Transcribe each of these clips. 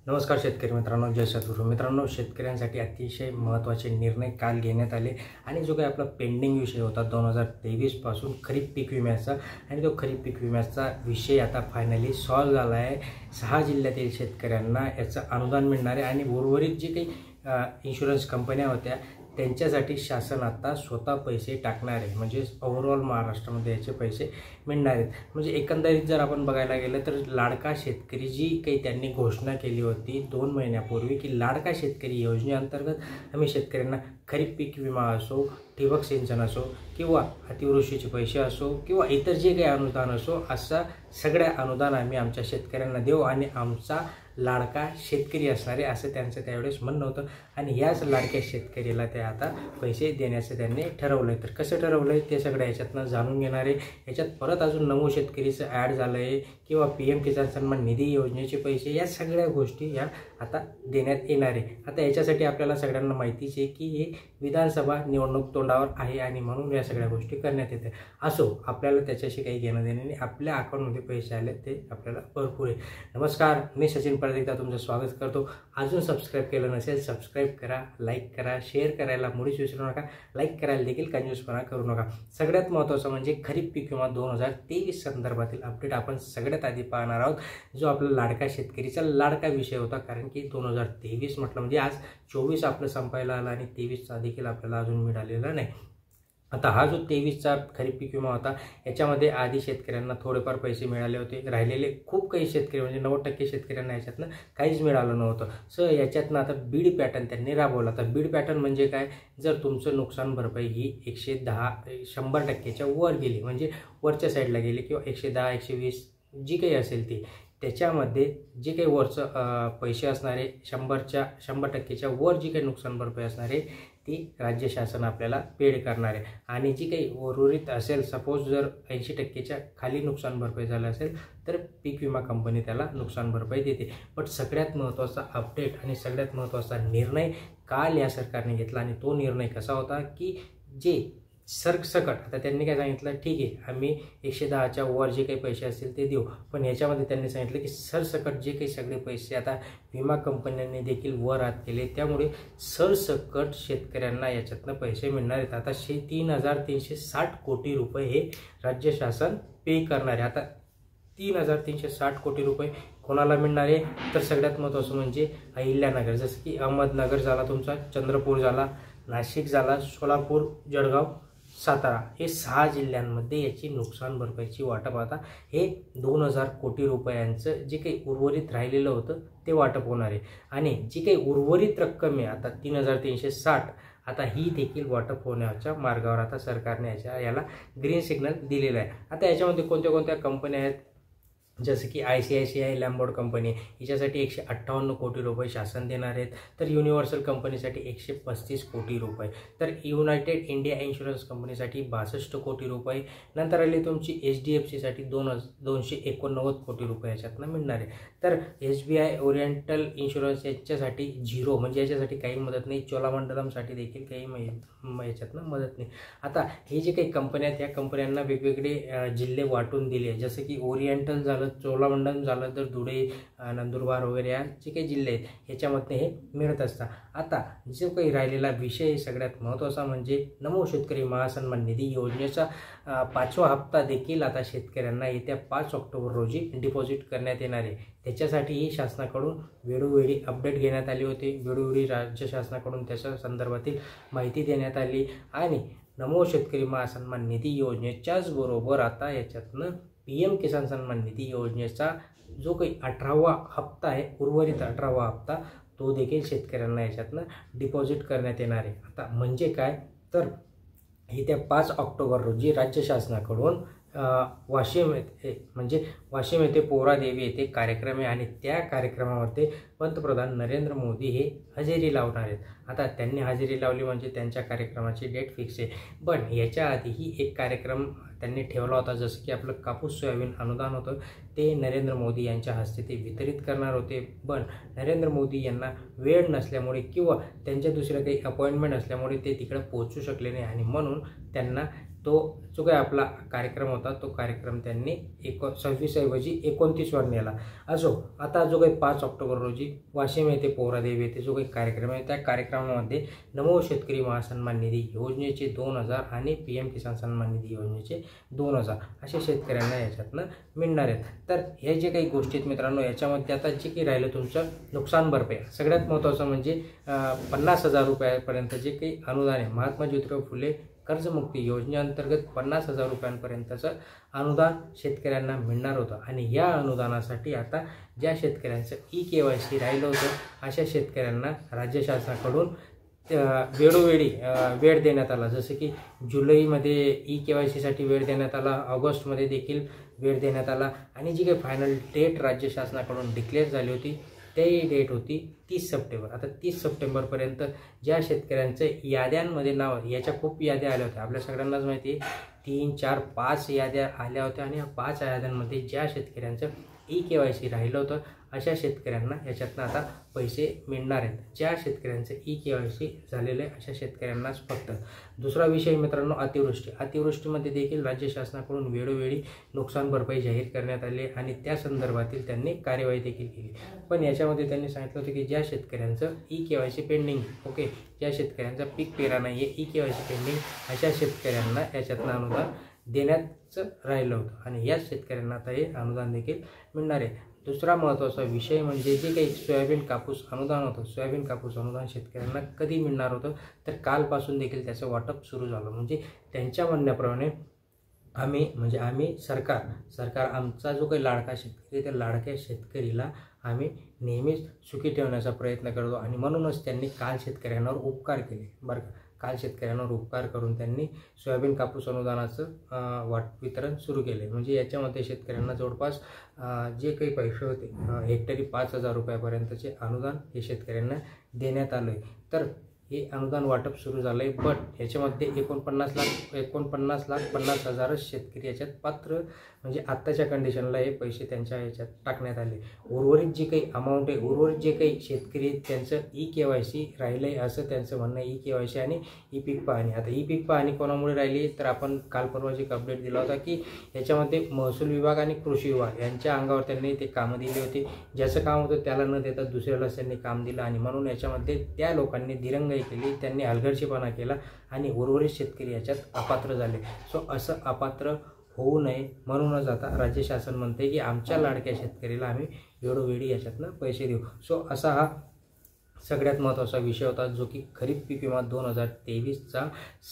नमस्कार शेतकरी मित्रांनो, जय सद्गुरू मित्रांनो. शेतकऱ्यांसाठी अतिशय महत्त्वाचे निर्णय काल घेण्यात आले आणि जो काही आपला पेंडिंग विषय होता 2023 पासून खरीप पीक विम्याचा आणि तो खरीप पीक विम्याचा विषय आता फायनली सॉल्व झाला आहे. 6 जिल्ह्यातील शेतकऱ्यांना याचं अनुदान मिळणार आहे आणि उर्वरित जे काही इन्शुरन्स कंपन्या होत्या त्यांच्यासाठी शासन आता स्वतः पैसे टाकणार आहे. म्हणजे ओव्हरऑल महाराष्ट्रामध्ये याचे पैसे मिळणार आहेत. म्हणजे एकंदरीत जर आपण बघायला गेलं तर लाडका शेतकरी जी काही त्यांनी घोषणा केली होती 2 महिन्यापूर्वी की लाडका शेतकरी योजनेअंतर्गत आम्ही शेतकऱ्यांना खरीप पीक विमा असो, ठिबक सिंचन असो किंवा अतिवृष्टीचे पैसे असो किंवा इतर जे काही अनुदान असो, असा सगळ्या अनुदान आम्ही आमच्या शेतकऱ्यांना देऊ आणि आमचा लाडका शेतकरी असणारे असं त्यांचं त्यावेळेस म्हणणं होतं. आणि याच लाडक्या शेतकरीला ते आता पैसे देण्याचं त्यांनी ठरवलं आहे. तर कसं ठरवलं आहे ते सगळं याच्यातनं जाणून घेणार आहे. याच्यात परत अजून नमो शेतकरीचं ॲड झालं आहे किंवा PM किसान सन्मान निधी योजनेचे पैसे, या सगळ्या गोष्टी या आता देण्यात येणार आहे. आता याच्यासाठी आपल्याला सगळ्यांना माहितीच आहे की हे विधानसभा निवडणूक तोंडावर आहे आणि म्हणून या सगळ्या गोष्टी करण्यात येते. असो, आपल्याला त्याच्याशी काही घेणं देणं नाही. आपल्या अकाउंटमध्ये पैसे आले ते आपल्याला भरपूर आहे. नमस्कार, मी सचिन परत एकदा तुमचं स्वागत करतो. अजून सबस्क्राईब केलं नसेल सबस्क्राईब करा, लाईक करा, शेअर करायला मुळीच विसरू नका. लाईक करायला देखील कंजूसपणा करू नका. सगळ्यात महत्त्वाचं म्हणजे खरीप पीक विमा 2023 संदर्भातील अपडेट आपण सगळ्यात आधी पाहणार आहोत. जो आपला लाडका शेतकरीचा लाडका विषय होता, कारण की 2023 म्हटलं म्हणजे आज 24 आपलं संपायला आलं आणि 23चा देखील आपल्याला अजून मिळालेला नाही. आता हा जो 23चा खरीप पीक विमा होता याच्यामध्ये आधी शेतकऱ्यांना थोडेफार पैसे मिळाले होते. राहिलेले खूप काही शेतकरी म्हणजे 90% शेतकऱ्यांना याच्यातनं काहीच मिळालं नव्हतं. सो याच्यातनं आता बीड पॅटर्न त्यांनी राबवला. तर बीड पॅटर्न म्हणजे काय, जर तुमचं नुकसान भरपाई ही 110-100%च्या वर गेली, म्हणजे वरच्या साईडला गेली किंवा 110-120 जी काही असेल ती, त्याच्यामध्ये जे काही वरचं पैसे असणारे 100%च्या वर जी काही नुकसान भरपाई असणारे ती राज्य शासन आपल्याला पेड करणार आहे. आणि जी काही उर्वरित असेल, सपोज जर 80%च्या खाली नुकसान भरपाई झालं असेल तर पीक विमा कंपनी त्याला नुकसान भरपाई देते. पण सगळ्यात महत्त्वाचा अपडेट आणि सगळ्यात महत्त्वाचा निर्णय काल या सरकारने घेतला आणि तो निर्णय कसा होता की जे सरसकट, आता त्यांनी काय सांगितलं, ठीक आहे आम्ही 110च्या वर जे काही पैसे असतील ते देऊ, पण याच्यामध्ये त्यांनी सांगितलं की सरसकट जे काही सगळे पैसे आता विमा कंपन्यांनी देखील वर हात केले, त्यामुळे सरसकट शेतकऱ्यांना याच्यातनं पैसे मिळणार आहेत. आता 3,360 कोटी रुपये हे राज्य शासन पे करणार आहे. आता 3,360 कोटी रुपये कोणाला मिळणार आहे, तर सगळ्यात महत्त्वाचं म्हणजे अहिल्यानगर, जसं की अहमदनगर झाला तुमचा, चंद्रपूर झाला, नाशिक झाला, सोलापूर, जळगाव, सातारा, हे 6 जिल्ह्यांमध्ये याची नुकसान भरपाईची वाटप आता हे 2,000 कोटी रुपयांचं जे काही उर्वरित राहिलेलं होतं ते वाटप होणार आहे. आणि जी काही उर्वरित रक्कम आहे आता 3,360, आता ही देखील वाटप होण्याच्या मार्गावर आता सरकारने याला ग्रीन सिग्नल दिलेला आहे. आता याच्यामध्ये कोणत्या कोणत्या कंपन्या आहेत, जसं की ICICI लॅम्बोर्ड कंपनी, हिच्यासाठी 158 कोटी रुपये शासन देणार आहेत. तर युनिव्हर्सल कंपनीसाठी 135 कोटी रुपये, तर युनायटेड इंडिया इन्शुरन्स कंपनीसाठी 62 कोटी रुपये, नंतर आली तुमची HDFCसाठी 289 कोटी रुपये याच्यातनं मिळणार आहे. तर SBI ओरिएंटल इन्शुरन्स याच्यासाठी 0, म्हणजे याच्यासाठी काही मदत नाही. चोलामंडलमसाठी देखील काही याच्यातनं मदत नाही. आता हे जे काही कंपन्या आहेत, या कंपन्यांना वेगवेगळे जिल्हे वाटून दिले, जसं की ओरिएंटल झालं, चोलामंडलम झालं, तर धुळे, नंदुरबार वगैरे या जे काही जिल्हे आहेत ह्याच्यामधनं हे मिळत असतात. आता जो काही राहिलेला विषय सगळ्यात महत्त्वाचा म्हणजे नमो शेतकरी महासन्मान निधी योजनेचा 5वा हप्ता देखील आता शेतकऱ्यांना येत्या 5 ऑक्टोबर रोजी डिपॉझिट करण्यात येणार आहे. त्याच्यासाठीही शासनाकडून वेळोवेळी अपडेट घेण्यात आली होती, वेळोवेळी राज्य शासनाकडून त्याच्या संदर्भातील माहिती देण्यात आली. आणि नमो शेतकरी महासन्मान निधी योजनेच्याच बरोबर आता याच्यातनं PM किसान सन्मान निधी योजनेचा जो काही 18वा हप्ता आहे, उर्वरित 18वा हप्ता, तो देखील शेतकऱ्यांना याच्यातनं डिपॉझिट करण्यात येणार आहे. आता म्हणजे काय, तर येत्या 5 ऑक्टोबर रोजी राज्य शासनाकडून वाशिम येथे पोहरादेवी येथे कार्यक्रम आहे आणि त्या कार्यक्रमामध्ये पंतप्रधान नरेंद्र मोदी हे हजेरी लावणार आहेत. आता त्यांनी हजेरी लावली म्हणजे त्यांच्या कार्यक्रमाची डेट फिक्स आहे. पण याच्या आधीही एक कार्यक्रम त्यांनी ठेवला होता, जसं की आपलं कापूस सोयाबीन अनुदान होतं, ते नरेंद्र मोदी यांच्या हस्ते ते वितरित करणार होते. पण नरेंद्र मोदी यांना वेळ नसल्यामुळे किंवा त्यांच्या दुसऱ्या काही अपॉइंटमेंट असल्यामुळे ते तिकडे पोहोचू शकले नाही आणि म्हणून त्यांना तो जो काही आपला कार्यक्रम होता तो कार्यक्रम त्यांनी 26 ऐवजी 29वर नेला. असो, आता जो काही 5 ऑक्टोबर रोजी वाशिम येथे पोहरादेवी येथे जो काही कार्यक्रम आहे त्या कार्यक्रमामध्ये नमो शेतकरी महासन्मान निधी योजनेचे 2000 आणि PM किसान सन्मान निधी योजनेचे 2000 अशा शेतकऱ्यांना याच्यातनं मिळणार आहेत. तर हे जे काही गोष्टी आहेत मित्रांनो, याच्यामध्ये आता जे काही राहिलं तुमचं नुकसान भरपाई, सगळ्यात महत्त्वाचं म्हणजे 50,000 रुपयापर्यंत जे काही अनुदान आहे महात्मा ज्योतिराव फुले कर्जमुक्ती योजनेअंतर्गत 50,000 रुपयांपर्यंतचं अनुदान शेतकऱ्यांना मिळणार होतं. आणि या अनुदानासाठी आता ज्या शेतकऱ्यांचं EKYC राहिलं होतं अशा शेतकऱ्यांना राज्य शासनाकडून वेळोवेळी वेळ देण्यात आला. जसं की जुलैमध्ये EKYCसाठी वेळ देण्यात आला, ऑगस्टमध्ये देखील वेळ देण्यात आला आणि जी काही फायनल डेट राज्य शासनाकडून डिक्लेअर झाली होती ती डेट होती 30 सप्टेंबर. आता 30 सप्टेंबरपर्यंत ज्या शेतकऱ्यांचं याद्यांमध्ये नाव, याच्या खूप याद्या आल्या होत्या, आपल्या सगळ्यांनाच माहिती आहे 3, 4, 5 याद्या आल्या होत्या आणि या 5 याद्यांमध्ये ज्या शेतकऱ्यांचं EKYC राहिलं होतं अशा शेतकऱ्यांना याच्यातनं आता पैसे मिळणार आहेत. ज्या शेतकऱ्यांचं EKYC झालेलं आहे अशा शेतकऱ्यांनाच फक्त. दुसरा विषय मित्रांनो, अतिवृष्टी. अतिवृष्टीमध्ये देखील राज्य शासनाकडून वेळोवेळी नुकसान भरपाई जाहीर करण्यात आली आणि त्या संदर्भातील त्यांनी कार्यवाही देखील केली. पण याच्यामध्ये त्यांनी सांगितलं होतं की ज्या शेतकऱ्यांचं EKYC पेंडिंग, ओके, ज्या शेतकऱ्यांचा पीक पेरा नाही आहे, EKYC पेंडिंग, अशा शेतकऱ्यांना याच्यातनं अनुदान देण्याचं राहिलं होतं आणि याच शेतकऱ्यांना आता हे अनुदान देखील मिळणार आहे. दुसरा महत्त्वाचा विषय म्हणजे जे काही सोयाबीन कापूस अनुदान होतं, सोयाबीन कापूस अनुदान शेतकऱ्यांना कधी मिळणार होतं तर कालपासून देखील त्याचं वाटप सुरू झालं. म्हणजे त्यांच्या म्हणण्याप्रमाणे आम्ही सरकार आमचा जो काही लाडका शेतकरी, त्या लाडक्या शेतकरीला आम्ही नेहमीच सुखी ठेवण्याचा प्रयत्न करतो आणि म्हणूनच त्यांनी काल शेतकऱ्यांवर उपकार केले बरं का. काल शेतकऱ्यांवर उपकार करून त्यांनी सोयाबीन कापूस अनुदानाचं वितरण सुरू केले. म्हणजे याच्यामध्ये शेतकऱ्यांना जवळपास जे काही पैसे होते हेक्टरी 5,000 रुपयापर्यंतचे अनुदान हे शेतकऱ्यांना देण्यात आलं आहे. तर हे अनुदान वाटप सुरू झालं आहे. बट याच्यामध्ये 49,50,000 शेतकरी याच्यात पात्र, म्हणजे आत्ताच्या कंडिशनला हे पैसे त्यांच्या याच्यात टाकण्यात आले. उर्वरित जी काही अमाऊंट आहे, उर्वरित जे काही शेतकरी त्यांचं EKYC राहिलं आहे असं त्यांचं म्हणणं आहे. EKYC आणि पीक पाहणी. आता पीक पाहणी कोणामुळे राहिली तर आपण काल परवाची एक अपडेट दिला होता की याच्यामध्ये महसूल विभाग आणि कृषी विभाग यांच्या अंगावर त्यांनी ते कामं दिली होती. ज्याचं काम होतं त्याला न देता दुसऱ्यालाच त्यांनी काम दिलं आणि म्हणून याच्यामध्ये त्या लोकांनी दिरंगाई केली, त्यांनी हलगर्जीपणा केला आणि उर्वरित शेतकरी याच्यात अपात्र झाले. सो असं अपात्र होऊ नये म्हणूनच आता राज्य शासन म्हणते की आमच्या लाडक्या शेतकरीला आम्ही वेळोवेळी याच्यातनं पैसे देऊ. सो असा हा सगळ्यात महत्त्वाचा विषय होता जो की खरीप पीक विमा 2023चा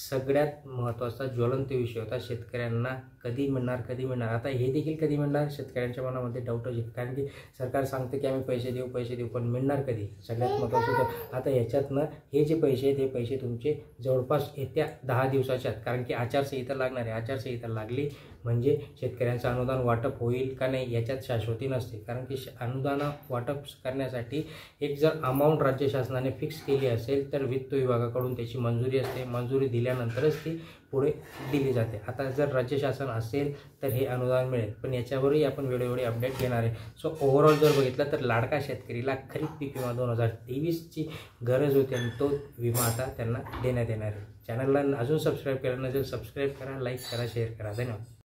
सगळ्यात महत्त्वाचा ज्वलंत विषय होता. शेतकऱ्यांना कधी मिळणार. आता हे देखील कधी मिळणार शेतकऱ्यांच्या मनामध्ये डाऊटच आहे, कारण की सरकार सांगते की आम्ही पैसे देऊ, पण मिळणार कधी सगळ्यात महत्त्वाचं होतं. आता याच्यातनं हे जे पैसे आहेत हे पैसे तुमचे जवळपास येत्या 10 दिवसाच्या आत, कारण की आचारसंहिता लागणार आहे, आचारसंहिता लागली म्हणजे शेतकऱ्यांचं अनुदान वाटप होईल का नाही याच्यात शाश्वती नसते. कारण की अनुदान वाटप करण्यासाठी एक जर अमाऊंट राज्य शासनाने फिक्स केली असेल तर वित्त विभागाकडून त्याची मंजुरी असते, मंजुरी दिल्यानंतरच ती पुढे दिली जाते. आता जर राज्य शासन असेल तर हे अनुदान मिळेल, पण याच्यावरही आपण वेळोवेळी अपडेट घेणार आहे. सो ओव्हरऑल जर बघितलं तर लाडका शेतकरीला खरीप पीक विमा 2023ची गरज होती आणि तो विमा आता त्यांना देण्यात येणार आहे. चॅनलला अजून सबस्क्राईब केलं नसेल सबस्क्राईब करा, लाईक करा, शेअर करा. धन्यवाद.